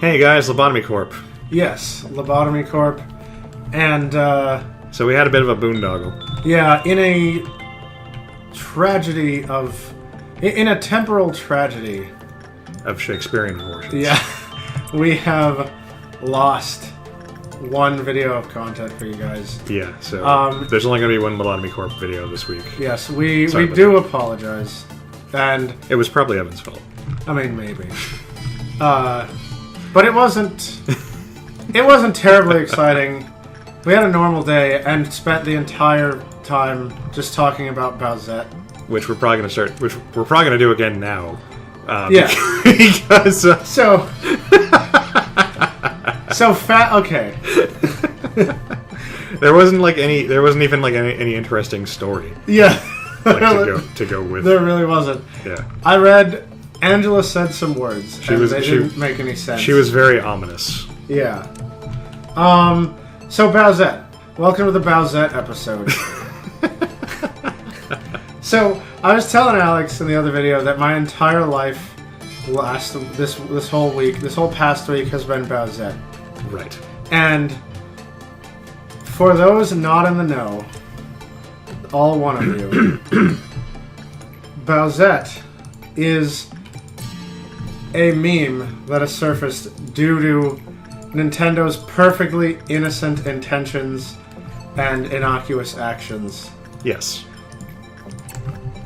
Hey guys, Lobotomy Corp. Yes, Lobotomy Corp. And, So we had a bit of a boondoggle. yeah, in a tragedy of... In a temporal tragedy... Of Shakespearean proportions. Yeah, we have lost one video of content for you guys. Yeah, so there's only going to be one Lobotomy Corp video this week. Yes, we do apologize. And... It was probably Evan's fault. I mean, maybe. But it wasn't... It wasn't terribly exciting. We had a normal day and spent the entire time just talking about Bowsette. Which we're probably going to do again now. Yeah. Because... Okay. There wasn't even any interesting story. Yeah. To go with. There really wasn't. Yeah. I read Angela said some words. They didn't make any sense. She was very ominous. Yeah. So Bowsette. Welcome to the Bowsette episode. So I was telling Alex in the other video that my entire life this whole past week has been Bowsette. Right. And for those not in the know, all one of you, Bowsette is a meme that has surfaced due to Nintendo's perfectly innocent intentions and innocuous actions. Yes.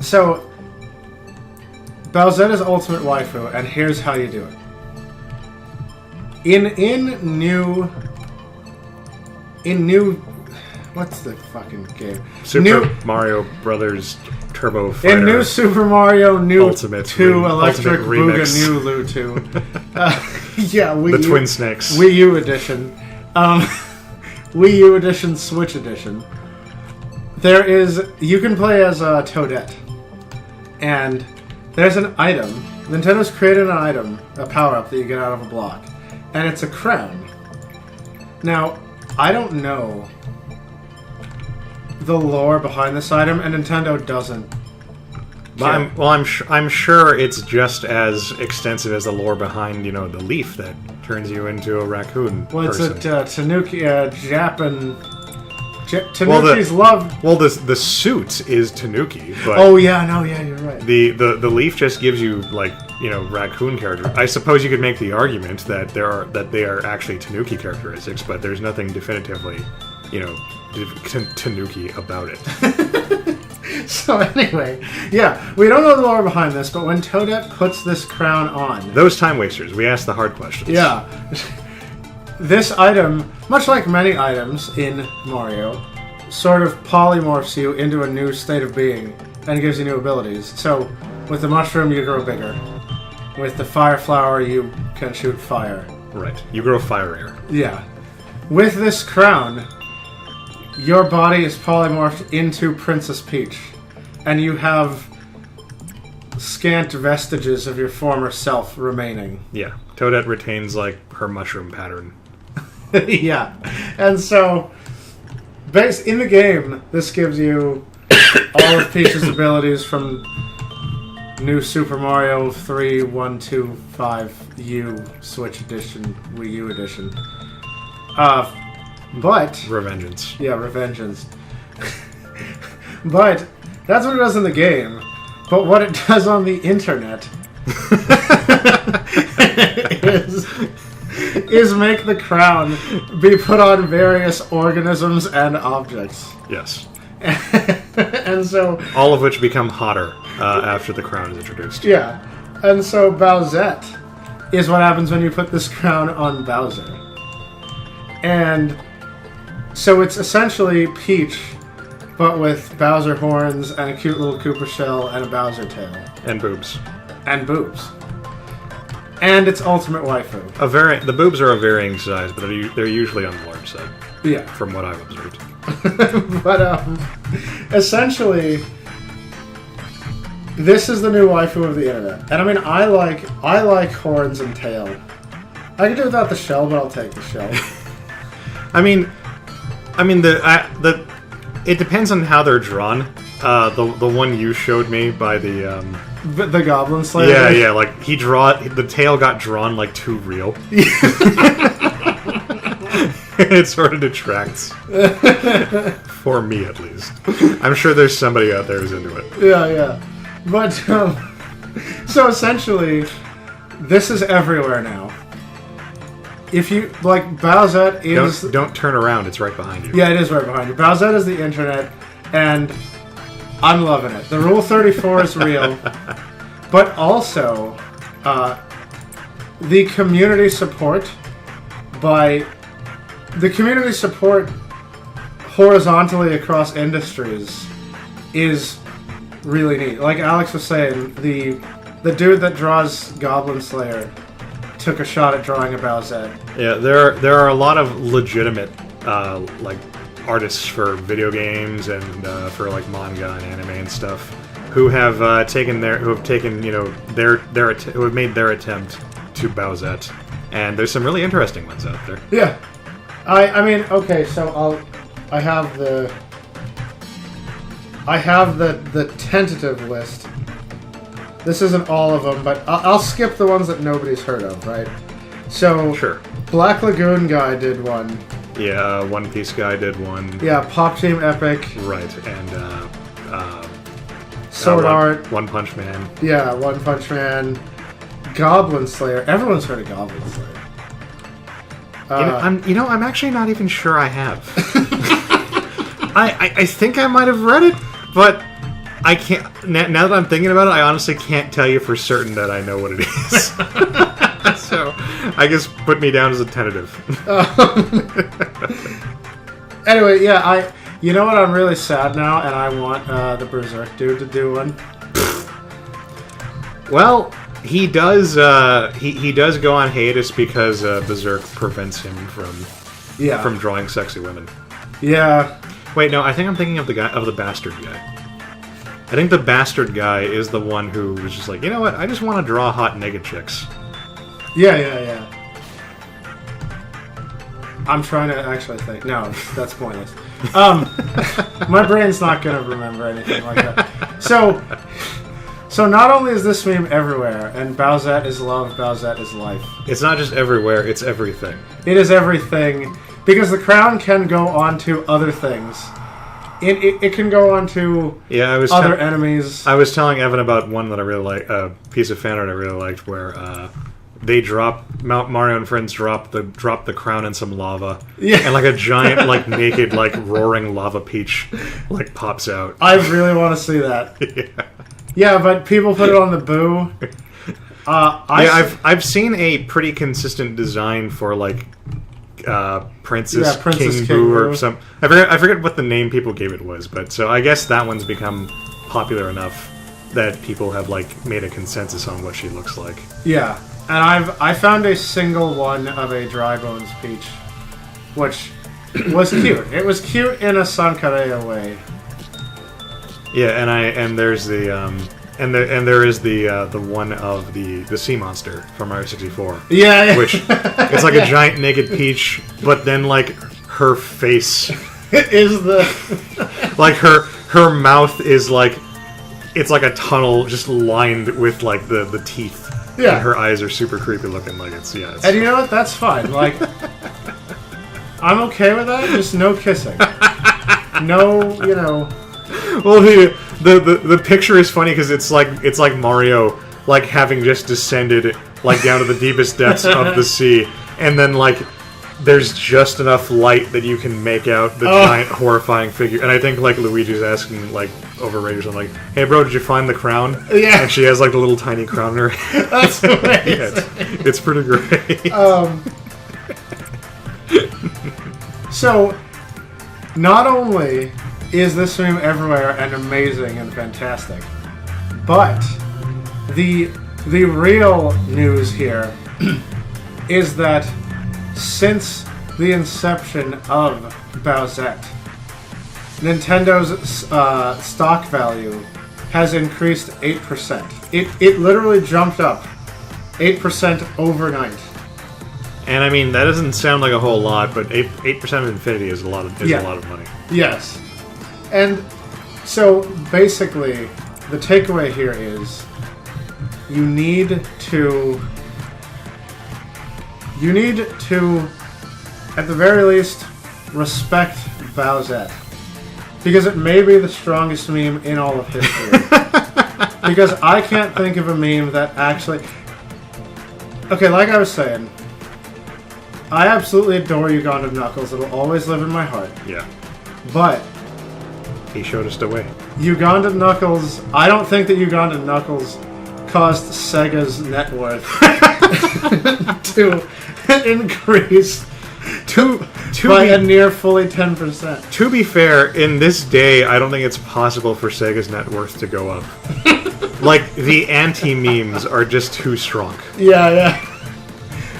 So, Bowsette is ultimate waifu, and here's how you do it. In new... What's the fucking game? Super Mario Brothers Turbo Fighter. In New Super Mario Ultimate 2 Electric Ultimate Booga Remix. New Lu 2. Yeah, The Twin Snakes. Wii U edition. Wii U edition, Switch edition. You can play as Toadette. And there's an item. Nintendo's created an item, a power-up that you get out of a block. And it's a crown. Now, I don't know the lore behind this item, and Nintendo doesn't. I'm sure it's just as extensive as the lore behind, the leaf that turns you into a raccoon. Well, it's person. a Tanuki, Tanuki's love. Well, the suit is Tanuki, but you're right. The leaf just gives you raccoon character. I suppose you could make the argument that they are actually Tanuki characteristics, but there's nothing definitively, Tanuki about it. So anyway, yeah, we don't know the lore behind this, but when Toadette puts this crown on... Those time wasters, we ask the hard questions. Yeah. This item, much like many items in Mario, sort of polymorphs you into a new state of being and gives you new abilities. So, with the mushroom, you grow bigger. With the fire flower, you can shoot fire. Right. You grow fire-air. Yeah. With this crown, your body is polymorphed into Princess Peach, and you have scant vestiges of your former self remaining. Yeah. Toadette retains, her mushroom pattern. Yeah. And so, in the game, this gives you all of Peach's abilities from New Super Mario 3, 1, 2, 5, U, Switch Edition, Wii U Edition. But... Revengeance. Yeah, Revengeance. But, that's what it does in the game. But what it does on the internet is make the crown be put on various organisms and objects. Yes. And so... All of which become hotter after the crown is introduced. Yeah. And so Bowsette is what happens when you put this crown on Bowser. And so it's essentially Peach, but with Bowser horns and a cute little Koopa shell and a Bowser tail. And boobs. And boobs. And it's ultimate waifu. The boobs are a varying size, but they're usually on the large side. Yeah. From what I've observed. But, essentially, this is the new waifu of the internet. And I mean, I like horns and tail. I could do without the shell, but I'll take the shell. It depends on how they're drawn. The one you showed me by the The Goblin Slayer. yeah, like the tail got drawn like too real. It sort of detracts. For me, at least. I'm sure there's somebody out there who's into it. Yeah. But, so essentially, this is everywhere now. If you, like, Bowsette is... Don't turn around, it's right behind you. Yeah, it is right behind you. Bowsette is the internet, and I'm loving it. The Rule 34 is real, but also, the community support horizontally across industries is really neat. Like Alex was saying, the dude that draws Goblin Slayer took a shot at drawing a Bowsette. Yeah, there are a lot of legitimate like artists for video games and for like manga and anime and stuff who have made their attempt to Bowsette, and there's some really interesting ones out there. Yeah, I mean, okay, so I have the tentative list. This isn't all of them, but I'll skip the ones that nobody's heard of, right? So, sure. Black Lagoon guy did one. Yeah, One Piece guy did one. Yeah, Pop Team Epic. Right, and Sword Art. One Punch Man. Yeah, One Punch Man. Goblin Slayer. Everyone's heard of Goblin Slayer. I'm actually not even sure I have. I think I might have read it, but I can't. Now that I'm thinking about it, I honestly can't tell you for certain that I know what it is. So, I guess put me down as a tentative. Anyway, yeah, you know what? I'm really sad now, and I want the Berserk dude to do one. Well, he does. He does go on hiatus because Berserk prevents him from drawing sexy women. Yeah. Wait, no. I think I'm thinking of the bastard guy. I think the bastard guy is the one who was just like, you know what? I just want to draw hot naked chicks. Yeah. I'm trying to actually think. No, that's pointless. My brain's not going to remember anything like that. So not only is this meme everywhere, and Bowsette is love, Bowsette is life. It's not just everywhere, it's everything. It is everything, because the crown can go on to other things. It can go on to other enemies. I was telling Evan about one that I really like, a piece of fan art I really liked, where they Mario and friends drop the crown in some lava, and like a giant like naked like roaring lava peach like pops out. I really want to see that. Yeah, but people put it on the Boo. I've seen a pretty consistent design for like Princess King Boo or some. I forget what the name people gave it was, but so I guess that one's become popular enough that people have like made a consensus on what she looks like. Yeah, and I found a single one of a Dry Bones Peach, which was cute. It was cute in a Sankarea way. Yeah, and there's the and there is the one of the sea monster from Mario 64. Yeah. Which it's like a giant naked peach, but then like her face is the like her mouth is like it's like a tunnel just lined with like the teeth. Yeah. And her eyes are super creepy looking. Like it's and you know what? That's fine. Like I'm okay with that. Just no kissing. No, you know. Well, the picture is funny because it's like Mario like having just descended like down to the deepest depths of the sea, and then like there's just enough light that you can make out the giant horrifying figure. And I think like Luigi's asking like over Raiders, I'm like, hey bro, did you find the crown? Yeah. And she has like the little tiny crown in her head. That's amazing. Yeah, it's pretty great. So not only is this meme everywhere and amazing and fantastic, but the real news here is that since the inception of Bowsette, Nintendo's stock value has increased 8%. It literally jumped up 8% overnight. And I mean that doesn't sound like a whole lot, but 8% of infinity is a lot of money. Yes. And So basically, the takeaway here is you need to, at the very least, respect Bowsette. Because it may be the strongest meme in all of history. Because I can't think of a meme that actually... Okay, like I was saying, I absolutely adore Ugandan Knuckles. It'll always live in my heart. Yeah. But... he showed us the way. Ugandan Knuckles... I don't think that Ugandan Knuckles caused Sega's net worth to increase by a near fully 10%. To be fair, in this day, I don't think it's possible for Sega's net worth to go up. Like, the anti-memes are just too strong. Yeah.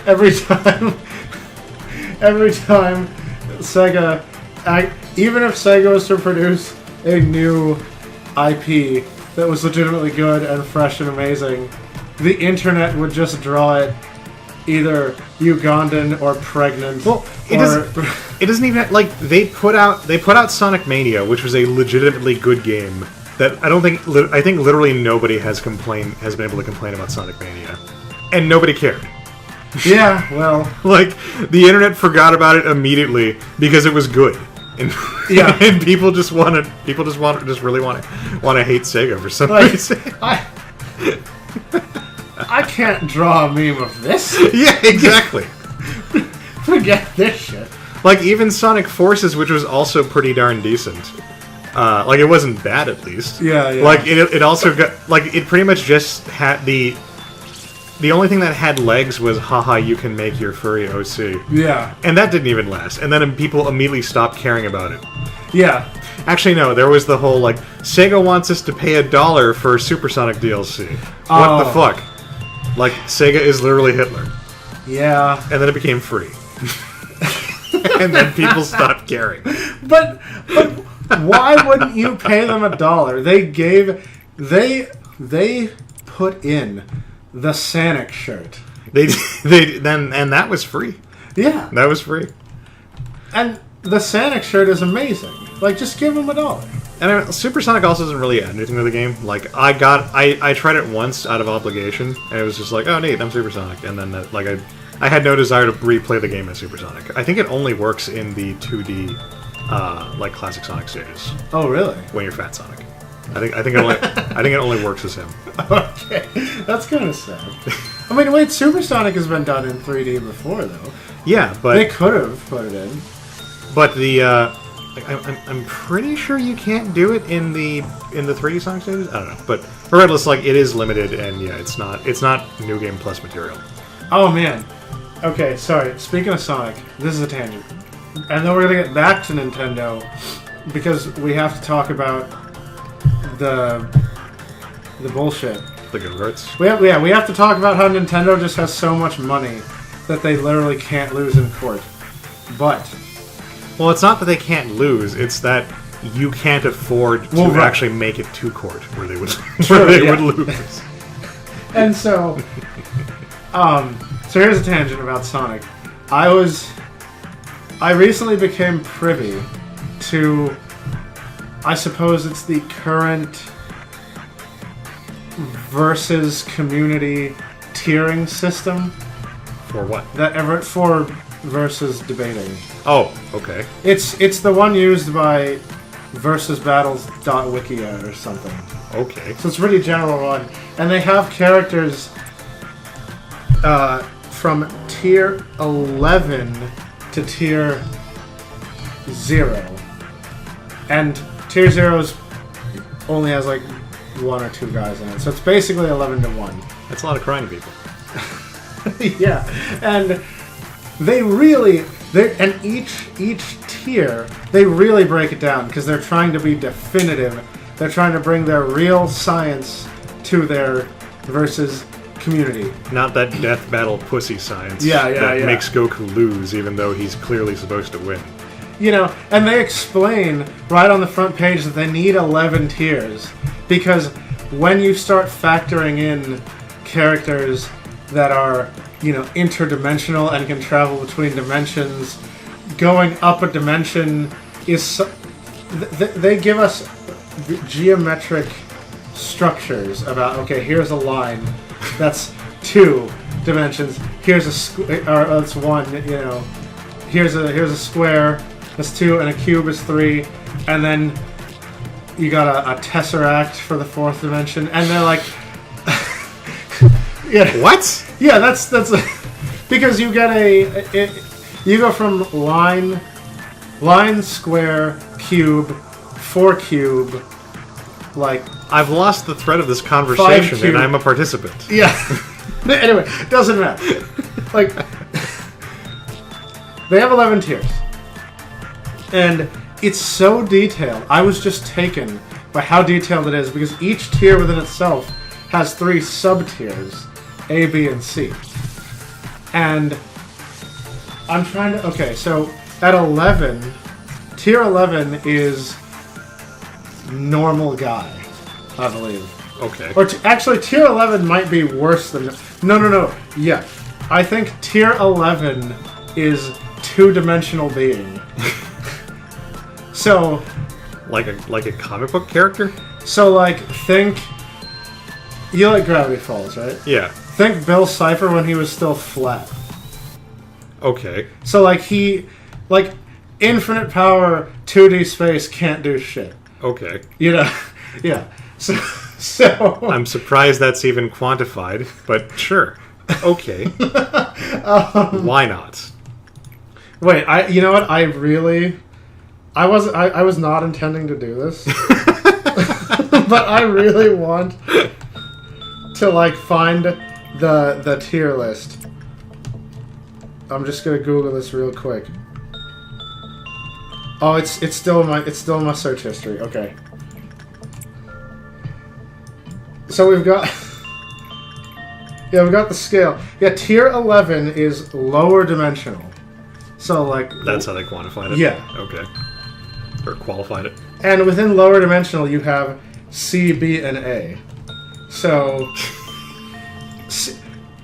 Every time Sega... even if Sega was to produce a new IP that was legitimately good and fresh and amazing, the internet would just draw it either Ugandan or pregnant. Well, it doesn't even like they put out Sonic Mania, which was a legitimately good game that I think literally nobody has been able to complain about Sonic Mania, and nobody cared. Yeah, well, like the internet forgot about it immediately because it was good. And, yeah, and people just really want to hate Sega for some reason. I can't draw a meme of this. Yeah, exactly. Forget this shit. Like even Sonic Forces, which was also pretty darn decent. Like it wasn't bad at least. Yeah. Like it also got like it pretty much just had the only thing that had legs was haha you can make your furry OC. Yeah. And that didn't even last. And then people immediately stopped caring about it. Yeah. Actually no, there was the whole like Sega wants us to pay $1 for Supersonic DLC. What the fuck? Like Sega is literally Hitler. Yeah. And then it became free. And then people stopped caring. But why wouldn't you pay them $1? They put in the Sonic shirt. And that was free. Yeah. That was free. And the Sonic shirt is amazing. Like just give them $1. And Supersonic also doesn't really add anything to the game. Like I tried it once out of obligation, and it was just like, oh neat, I'm Supersonic, and then I had no desire to replay the game as Supersonic. I think it only works in the 2D like classic Sonic stages. Oh really? When you're Fat Sonic. I think it only works as him. Okay, that's kind of sad. I mean, wait, Supersonic has been done in 3D before, though. Yeah, but they could have put it in. But the I'm pretty sure you can't do it in the 3D Sonic stages. I don't know, but regardless, like it is limited, and yeah, it's not New Game Plus material. Oh man. Okay, sorry. Speaking of Sonic, this is a tangent, and then we're gonna get back to Nintendo because we have to talk about the bullshit. The go-karts. We have to talk about how Nintendo just has so much money that they literally can't lose in court. But well, it's not that they can't lose; it's that you can't afford to actually make it to court where they would would lose. And so, so here's a tangent about Sonic. I recently became privy to, I suppose it's the current versus community tiering system. For what? For versus debating. Oh, okay. It's the one used by versusbattles.wikia or something. Okay. So it's a really general one. And they have characters from tier 11 to tier 0. And tier 0 only has like 1 or 2 guys in it. So it's basically 11 to 1. That's a lot of crying people. Yeah. And each tier, they really break it down because they're trying to be definitive. They're trying to bring their real science to their versus community. Not that death battle pussy science that makes Goku lose even though he's clearly supposed to win. You know, and they explain right on the front page that they need 11 tiers because when you start factoring in characters that are, you know, interdimensional and can travel between dimensions, going up a dimension is... They give us geometric structures about, okay, here's a line that's 2 dimensions. Here's that's 1. Here's a square that's 2, and a cube is 3, and then you got a tesseract for the 4th dimension, and they're like, yeah, What? yeah, that's because you get you go from line, square, cube, 4 cube, like. I've lost the thread of this conversation, 5 and I'm a participant. Yeah. Anyway, doesn't matter. Like, they have 11 tiers. And it's so detailed. I was just taken by how detailed it is, because each tier within itself has 3 sub-tiers, A, B, and C. And I'm trying to... Okay, so at 11, tier 11 is normal guy, I believe. Okay. Or actually, tier 11 might be worse than... No. Yeah. I think tier 11 is 2-dimensional being. So... Like a comic book character? So, like, think... You like Gravity Falls, right? Yeah. Think Bill Cipher when he was still flat. Okay. So, like, like, infinite power, 2D space, can't do shit. Okay. Yeah. So... I'm surprised that's even quantified, but sure. Okay. Why not? Wait, you know what? I was not intending to do this. But I really want to, like, find the tier list. I'm just gonna Google this real quick. Oh, it's still in my search history. Okay. So we've got... Yeah, we've got the scale. Yeah, tier 11 is lower dimensional. So, like... That's how they quantified it? Yeah. Okay. Or qualified it. And within lower dimensional, you have C, B, and A. So...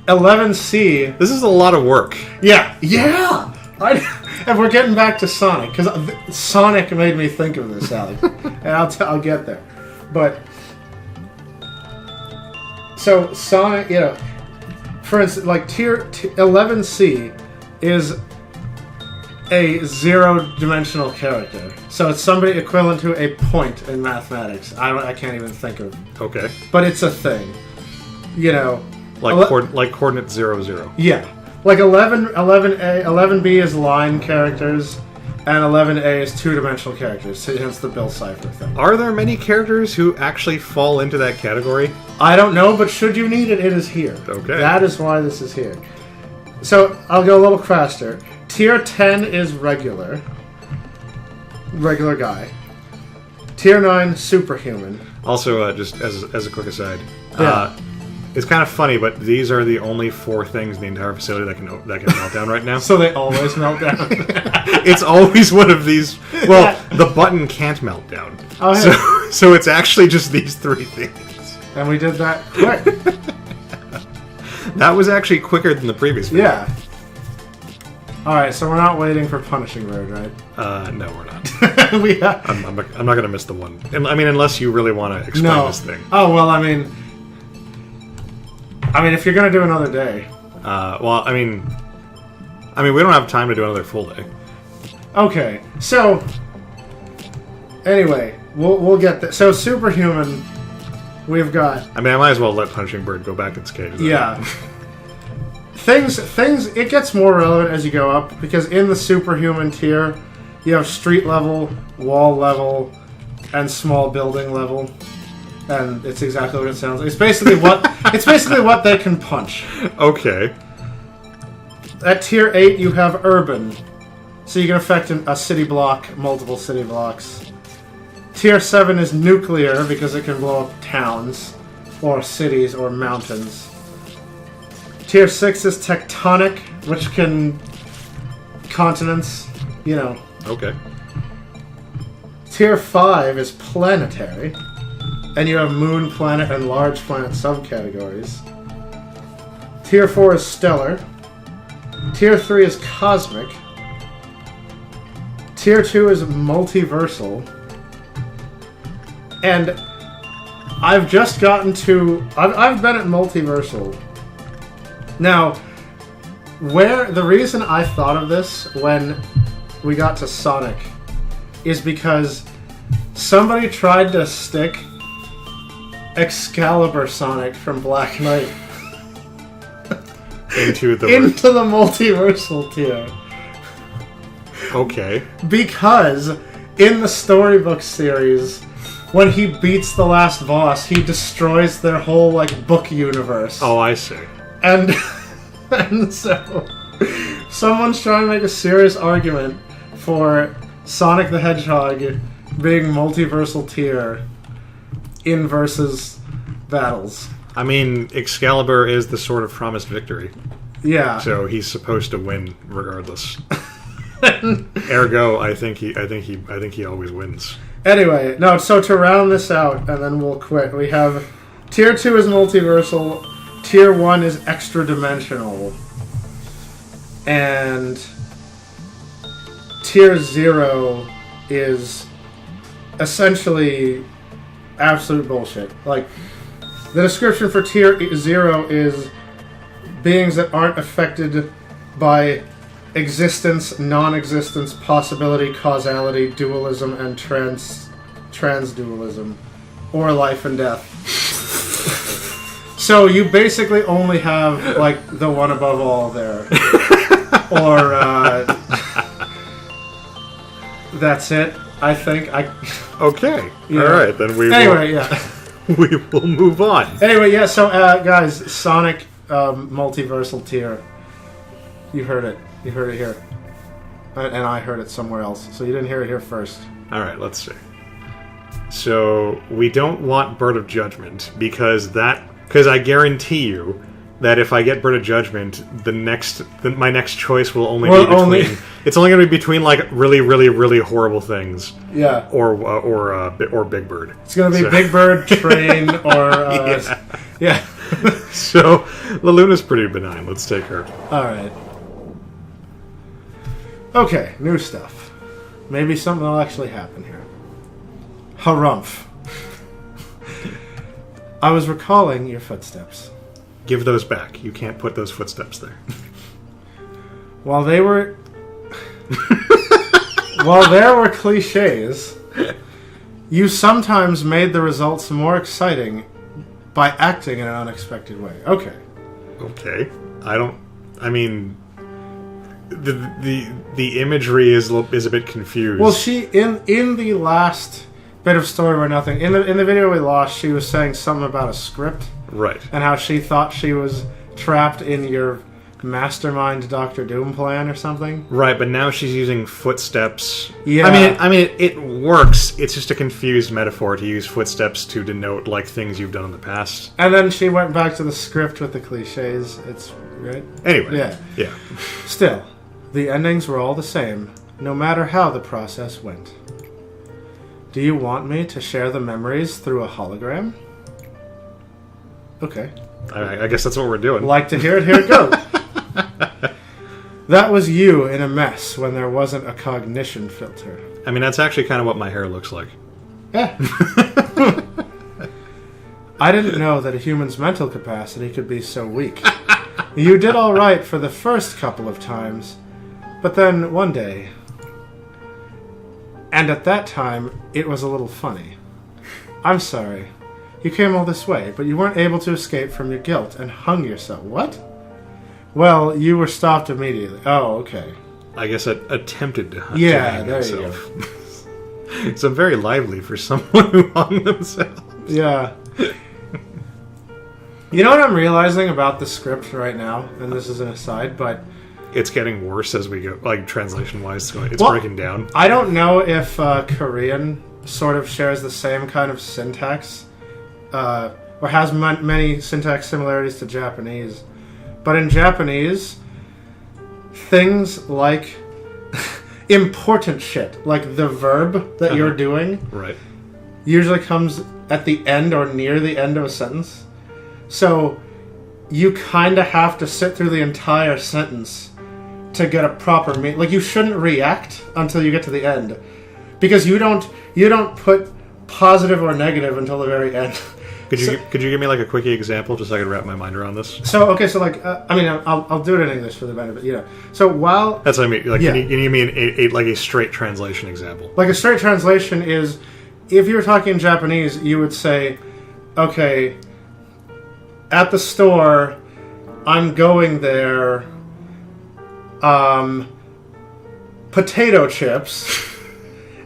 11C... This is a lot of work. Yeah! And we're getting back to Sonic, because Sonic made me think of this, Alex. And I'll get there. But... So, Sonic, for instance, like, tier 11C is a 0-dimensional character. So it's somebody equivalent to a point in mathematics. I can't even think of. Okay. But it's a thing. Like coordinate 0, 0. Yeah. Like 11A, 11B is line characters, and 11A is 2-dimensional characters. So hence the Bill Cipher thing. Are there many characters who actually fall into that category? I don't know, but should you need it, it is here. Okay. That is why this is here. So, I'll go a little faster. Tier 10 is regular. Regular guy. Tier 9, superhuman. Also, just as a quick aside, Yeah. It's kind of funny, but these are the only 4 things in the entire facility that can melt down right now. So they always melt down. It's always one of these. Well, the button can't melt down. Oh, hey. So it's actually just these 3 things. And we did that quick. That was actually quicker than the previous video. Yeah. Alright, so we're not waiting for Punishing Road, right? No, we're not. We have... I'm not going to miss the one. I mean, unless you really want to explain this thing. Oh, well, I mean, if you're going to do another day. Well, I mean, we don't have time to do another full day. Okay, so... Anyway, we'll get there. So, superhuman, we've got... I mean, I might as well let Punishing Bird go back to its cage. Yeah. Things, it gets more relevant as you go up, because in the superhuman tier, you have street level, wall level, and small building level. And it's exactly what it sounds like. It's basically what they can punch. Okay. At tier 8, you have urban. So you can affect a city block, multiple city blocks. Tier 7 is nuclear, because it can blow up towns, or cities, or mountains. Tier 6 is tectonic, which can... continents, Okay. Tier 5 is planetary, and you have moon, planet, and large planet subcategories. Tier 4 is stellar. Tier 3 is cosmic. Tier 2 is multiversal. And I've just gotten to... I've been at Multiversal. Now, the reason I thought of this when we got to Sonic is because somebody tried to stick Excalibur Sonic from Black Knight into the Multiversal tier. Okay. Because in the storybook series, when he beats the last boss, he destroys their whole book universe. Oh, I see. And so someone's trying to make a serious argument for Sonic the Hedgehog being multiversal tier in versus battles. I mean, Excalibur is the sword of promised victory. Yeah. So he's supposed to win regardless. Ergo, I think he always wins. Anyway, no, so to round this out, and then we'll quit, we have Tier 2 is multiversal, Tier 1 is extra dimensional, and Tier 0 is essentially absolute bullshit. The description for Tier 0 is beings that aren't affected by existence, non-existence, possibility, causality, dualism, and trans-dualism, or life and death. So you basically only have the one above all there, or that's it. I think Okay. Yeah. All right, then we will move on. Anyway, yeah. So guys, Sonic multiversal tier. You heard it. You heard it here. And I heard it somewhere else. So you didn't hear it here first. Alright, let's see. So, we don't want Bird of Judgment, because I guarantee you that if I get Bird of Judgment, my next choice will only be between... It's only going to be between, really, really, really horrible things. Yeah. Or Big Bird. It's going to be Big Bird, Train, or... yeah. So, Laluna's pretty benign. Let's take her. Alright. Okay, new stuff. Maybe something will actually happen here. Harumph. I was recalling your footsteps. Give those back. You can't put those footsteps there. While there were cliches, you sometimes made the results more exciting by acting in an unexpected way. Okay. Okay. The imagery is a bit confused. Well, she in the last bit of story or nothing in the video we lost, she was saying something about a script, right? And how she thought she was trapped in your mastermind Dr. Doom plan or something. Right, but now she's using footsteps. Yeah, I mean, it works. It's just a confused metaphor to use footsteps to denote things you've done in the past. And then she went back to the script with the cliches. It's right. Anyway, yeah. Still. The endings were all the same, no matter how the process went. Do you want me to share the memories through a hologram? Okay. I guess that's what we're doing. Like to hear it? Here it goes. That was you in a mess when there wasn't a cognition filter. I mean, that's actually kind of what my hair looks like. Yeah. I didn't know that a human's mental capacity could be so weak. You did all right for the first couple of times. But then, one day... And at that time, it was a little funny. I'm sorry. You came all this way, but you weren't able to escape from your guilt and hung yourself. What? Well, you were stopped immediately. Oh, okay. I guess I attempted to hang myself. You go. So very lively for someone who hung themselves. Yeah. You know what I'm realizing about the script right now? And this is an aside, but... It's getting worse as we go, translation-wise. It's breaking down. I don't know if Korean sort of shares the same kind of syntax, or has many syntax similarities to Japanese. But in Japanese, things like important shit, like the verb that you're doing, right, usually comes at the end or near the end of a sentence. So you kind of have to sit through the entire sentence to get a proper meaning. You shouldn't react until you get to the end, because you don't put positive or negative until the very end. Could you give me like a quickie example just so I could wrap my mind around this? So like I mean I'll do it in English for the benefit, you know. So while that's what I mean. Like, can you give me a straight translation example? Like a straight translation is, if you were talking in Japanese, you would say, okay, at the store, I'm going there. Potato chips,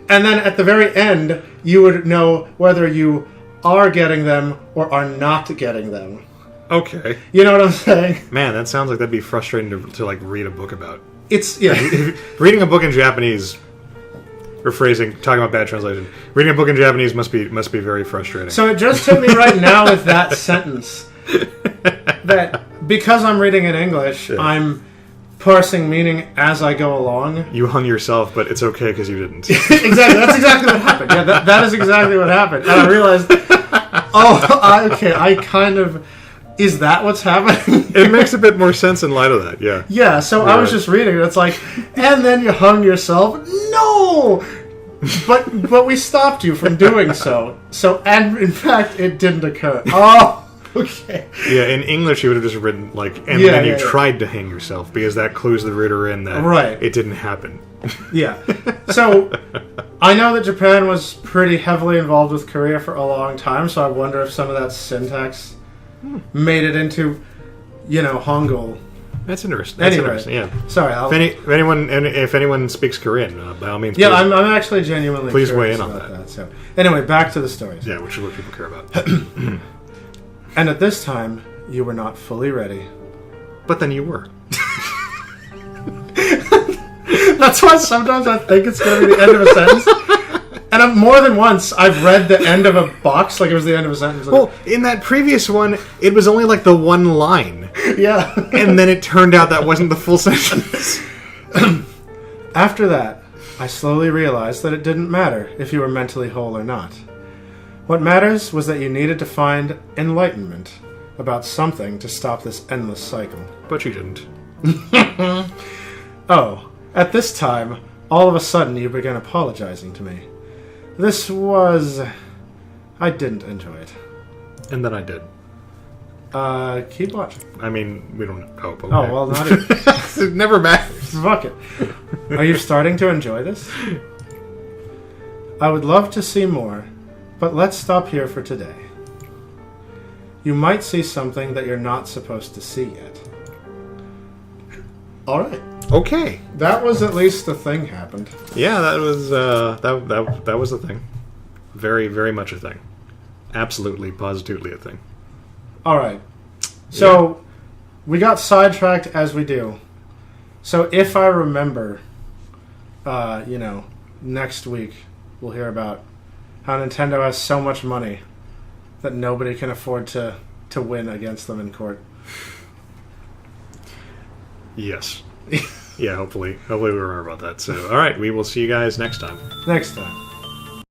and then at the very end, you would know whether you are getting them or are not getting them. Okay. You know what I'm saying? Man, that sounds like that'd be frustrating to like read a book about. It's reading a book in Japanese, talking about bad translation. Reading a book in Japanese must be very frustrating. So it just hit me right now with that sentence that because I'm reading in English, I'm parsing meaning as I go along. You hung yourself, but it's okay because you didn't. Exactly. That's exactly what happened. Yeah, that is exactly what happened. And I realized, I kind of... Is that what's happening? It makes a bit more sense in light of that, yeah. Yeah, so I was just reading it. It's like, and then you hung yourself? No! But we stopped you from doing so. And in fact, it didn't occur. Oh! Okay. Yeah, in English you would have just written then you tried to hang yourself because that clues the reader in that it didn't happen. Yeah. So I know that Japan was pretty heavily involved with Korea for a long time, so I wonder if some of that syntax made it into, Hangul. That's interesting. That's interesting. Yeah. Sorry. If anyone speaks Korean, by all means. Yeah, I'm actually genuinely. Please weigh in on that. So anyway, back to the stories. Yeah, which is what people care about. And at this time, you were not fully ready. But then you were. That's why sometimes I think it's going to be the end of a sentence. And more than once, I've read the end of a box like it was the end of a sentence. Well, in that previous one, it was only like the one line. Yeah. And then it turned out that wasn't the full sentence. After that, I slowly realized that it didn't matter if you were mentally whole or not. What matters was that you needed to find enlightenment about something to stop this endless cycle. But you didn't. Oh, at this time, all of a sudden you began apologizing to me. This was... I didn't enjoy it. And then I did. Keep watching. I mean, we don't... Oh, okay. Oh, well, not even. It never matters. Fuck it. Are you starting to enjoy this? I would love to see more, but let's stop here for today. You might see something that you're not supposed to see yet. All right. Okay. That was at least the thing happened. Yeah, that was that was a thing. Very, very much a thing. Absolutely, positively a thing. All right. So we got sidetracked as we do. So if I remember, next week we'll hear about how Nintendo has so much money that nobody can afford to win against them in court. Yes. Yeah, hopefully we remember about that. So, all right, we will see you guys next time. Next time.